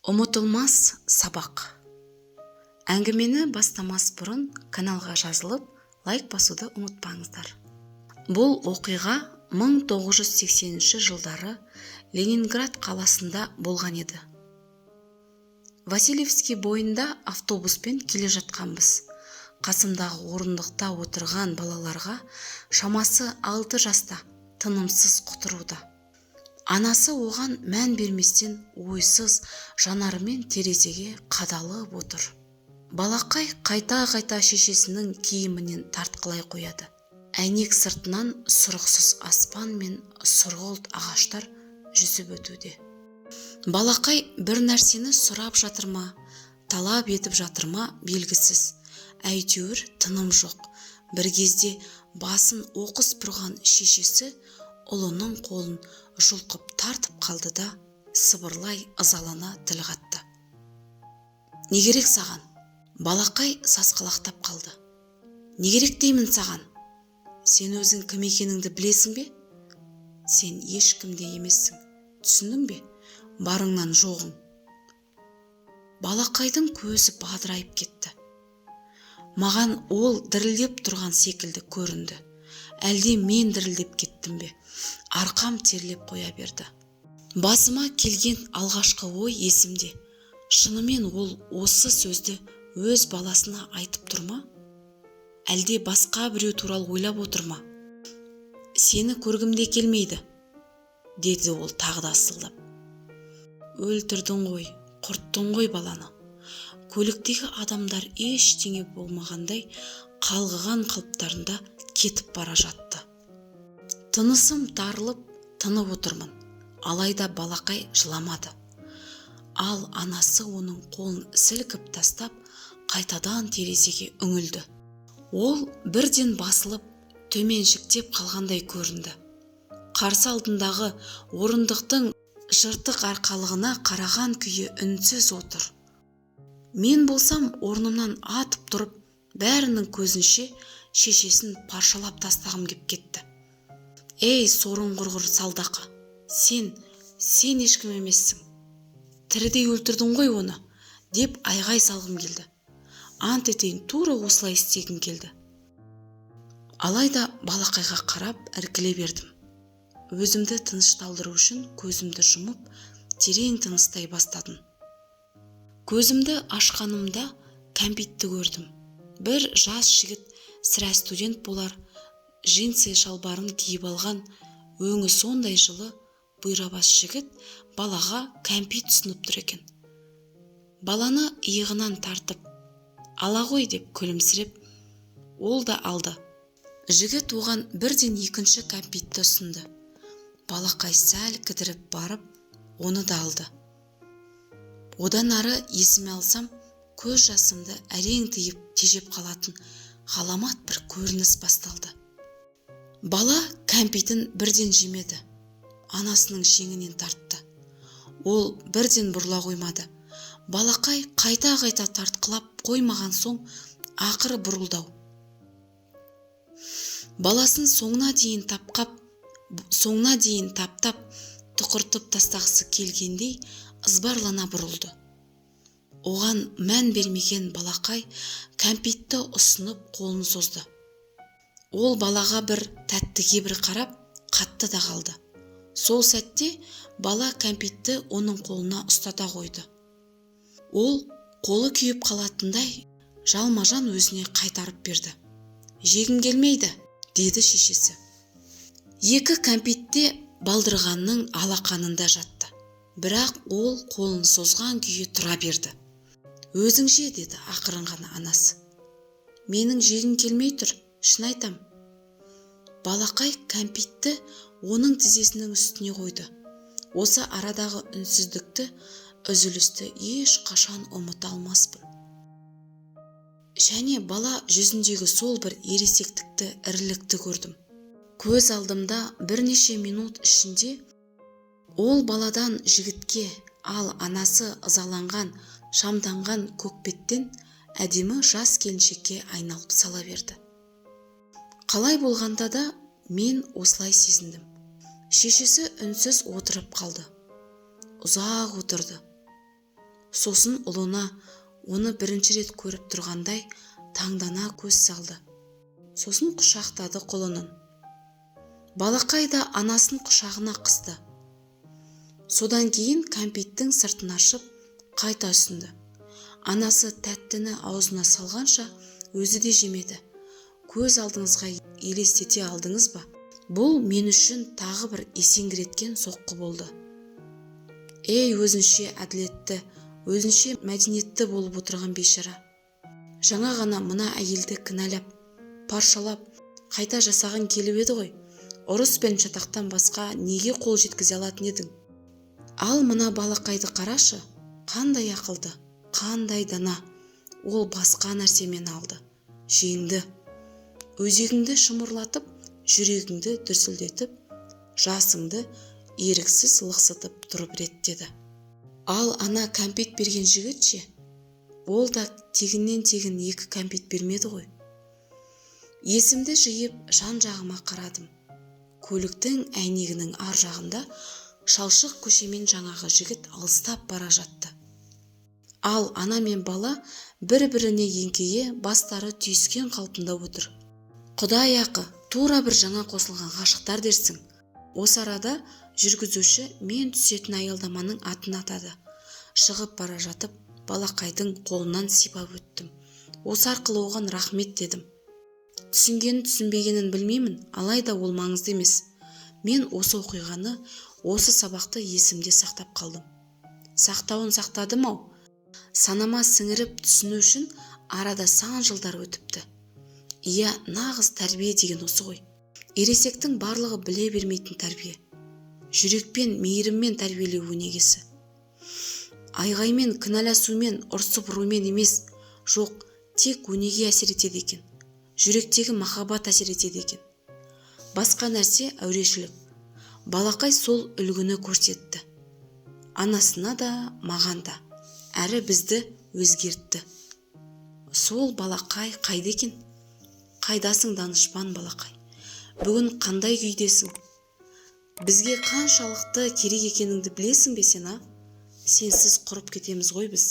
Ұмытылмас сабақ. Әңгімені бастамас бұрын каналға жазылып, лайк басуды ұмытпаңыздар. Бұл оқиға 1980 жылдары Ленинград қаласында болған еді. Васильевский бойында автобуспен келе жатқанбыз. Қасымдағы орындықта отырған балаларға шамасы 6 жаста тынымсыз құтыруда. Анасы оған мән берместен ойсыз жанарымен терезеге қадалып отыр. Балақай қайта-қайта шешесінің киімінен тартқылай қояды. Әйнек сыртынан сұрықсыз аспан мен сұрғылт ағаштар жүзіп өтуде. Балақай бір нәрсені сұрап жатыр ма, талап етіп жатыр ма белгісіз. Әйтеуір тыным жоқ. Бір кезде басын оқыс бұрған шешесі ұлының қолын жұлқып тартып қалды да сыбырлай ызалана тіл қатты. «Не керек саған?» Балақай сасқалақтап қалды. «Не керек деймін саған? Сен өзің кім екеніңді білесің бе? Сен ешкімде емессің. Түсіндің бе? Барыңнан жоғың». Балақайдың көзі бадырайып кетті. Маған ол дірілдеп тұрған секілді көрінді. Әлде мен дірілдеп кеттім бе? Арқам терлеп қоя берді. Басыма келген алғашқы ой есімде. Шынымен ол осы сөзді өз баласына айтып тұр ма? Әлде басқа біреу туралы ойлап отыр ма? «Сені көргімде келмейді», деді ол тағы да ысылдап. «Өлтірдің ғой, құрттың ғой баланы». Көліктегі адамдар ештеңе болмағандай қалғыған қалыптарында кетіп бара жатты. Тынысым тарылып, тынып отырмын. Алайда балақай жыламады. Ал анасы оның қолын сілкіп тастап, қайтадан терезеге үңілді. Ол бірден басылып, төменшіктеп қалғандай көрінді. Қарсы алдындағы орындықтың жыртық арқалығына қараған күйі үнсіз отыр. Мен болсам орнымнан атып тұрып, бәрінің көзінше шешесін паршалап тастағым кеп кетті. «Ей, сорың құрғыр салдақы, сен ешкім емессің. Тірідей өлтірдің ғой оны», деп айғай салғым келді. Ант етейін, тура осылай істегім келді. Алайда балақайға қарап іркіле бердім. Өзімді тынышталдыру үшін көзімді жұмып, терең тыныстай бастадым. Көзімді ашқанымда кәмпитті көрдім. Бір жас жігіт, сірә студент болар, джинсы шалбарын киіп алған, өңі сондай жылы, бұйрабас жігіт балаға кәмпит ұсынып тұр екен. Баланы иығынан тартып, «Ала ғой» деп күлімсіреп, ол да алды. Жігіт оған бірден екінші кәмпитті ұсынды. Балақай сәл кідіріп барып, оны да алды. Одан ары есіме алсам, көз жасымды әрең тыйып тежеп қалатын ғаламат бір көрініс басталды. Бала кәмпитін бірден жемеді. Анасының жеңінен тартты. Ол бірден бұрыла қоймады. Балақай қайта-қайта тартқылап қоймаған соң ақыры бұрылдау. Баласын соңына дейін таптап, тұқыртып тастағысы келгендей ызбарлана бұрылды. Оған мән бермеген балақай кәмпитті ұсынып қолын созды. Ол балаға бір тәттіге бір қарап, қатты да қалды. Сол сәтте бала кәмпитті оның қолына ұстата қойды. Ол қолы күйіп қалатындай жалма-жан өзіне қайтарып берді. «Жегім келмейді», деді шешесі. Екі кәмпитте балдырғанның алақанында жатты. Бірақ ол қолын созған күйі тұра берді. «Өзің же», деді ақырын ғана анасы. «Менің жегім келмей тұр, шын айтам». Балақай кәмпитті оның тізесінің үстіне қойды. Осы арадағы үнсіздікті, үзілісті еш қашан ұмыта алмаспын. Және бала жүзіндегі сол бір ересектікті, ірілікті көрдім. Көз алдымда бірнеше минут ішінде ол баладан жігітке, ал анасы ызаланған, шамданған көкбеттен әдемі жас келіншекке айналып сала берді. Қалай болғанда да мен осылай сезіндім. Шешесі үнсіз отырып қалды. Ұзақ отырды. Сосын ұлына оны бірінші рет көріп тұрғандай таңдана көз салды. Сосын құшақтады құлынын. Балақай да анасын құшағына қысты. Содан кейін кәмпиттің сыртын ашып қайта ұсынды. Анасы тәттіні аузына салғанша өзі де жемеді. Көз алдыңызға елестете алдыңыз ба? Бұл мен үшін тағы бір есеңгіреткен соққы болды. Ей, өзінше әділетті, өзінше мәдениетті болып отырған бейшара. Жаңа ғана мына әйелді кінәлап, паршалап, қайта жасаған келіп еді ғой. Ұрыс пен шатақтан басқа неге қол жеткізе алатын едің? Ал мына балақайды қарашы, қандай ақылды, қандай дана. Ол басқа нәрсемен алды, жеңді. Өзегіңді шымырлатып, жүрегіңді дүрсілдетіп, жасыңды еріксіз лықсытып тұрып реттеді. Ал ана кәмпит берген жігітше, ол да тегіннен тегін 2 кәмпит бермеді ғой. Есімді жиып жан-жағыма қарадым. Көліктің әйнегінің ар жағында шалшық көшемен жаңағы жігіт алыстап бара жатты. Ал ана мен бала бір-біріне еңкейе бастары түйіскен қалпында отыр. Құдай ақы, тура бір жаңа қосылған ғашықтар дерсің. Осы арада жүргізуші мен түсетін аялдаманың атын атады. Шығып бара жатып, балақайдың қолынан сипап өттім. Осы арқылы оған рахмет дедім. Түсінгенін түсінбегенін білмеймін, алайда ол маңызды емес. Мен осы оқиғаны, осы сабақты есімде сақтап қалдым. Сақтауын сақтадым-ау. Санама сіңіріп түсіну үшін арада сан жылдар өтіпті. Иә, нағыз тәрбие деген осы ғой. Ересектің барлығы біле бермейтін тәрбие. Жүрекпен, мейіріммен тәрбиелеу өнегесі. Айғаймен, кінәласумен, ұрсып ұрумен емес, жоқ, тек өнеге әсер етеді екен. Жүректегі махаббат әсер етеді екен. Басқа нәрсе әурешілік. Балақай сол үлгіні көрсетті. Анасына да, маған да, әрі бізді өзгертті. Сол балақай қайда екен? Қайдасың данышпан балақай? Бүгін қандай күйдесің? Бізге қаншалықты керек екеніңді білесің бе сен, а? Сенсіз құрып кетеміз ғой біз.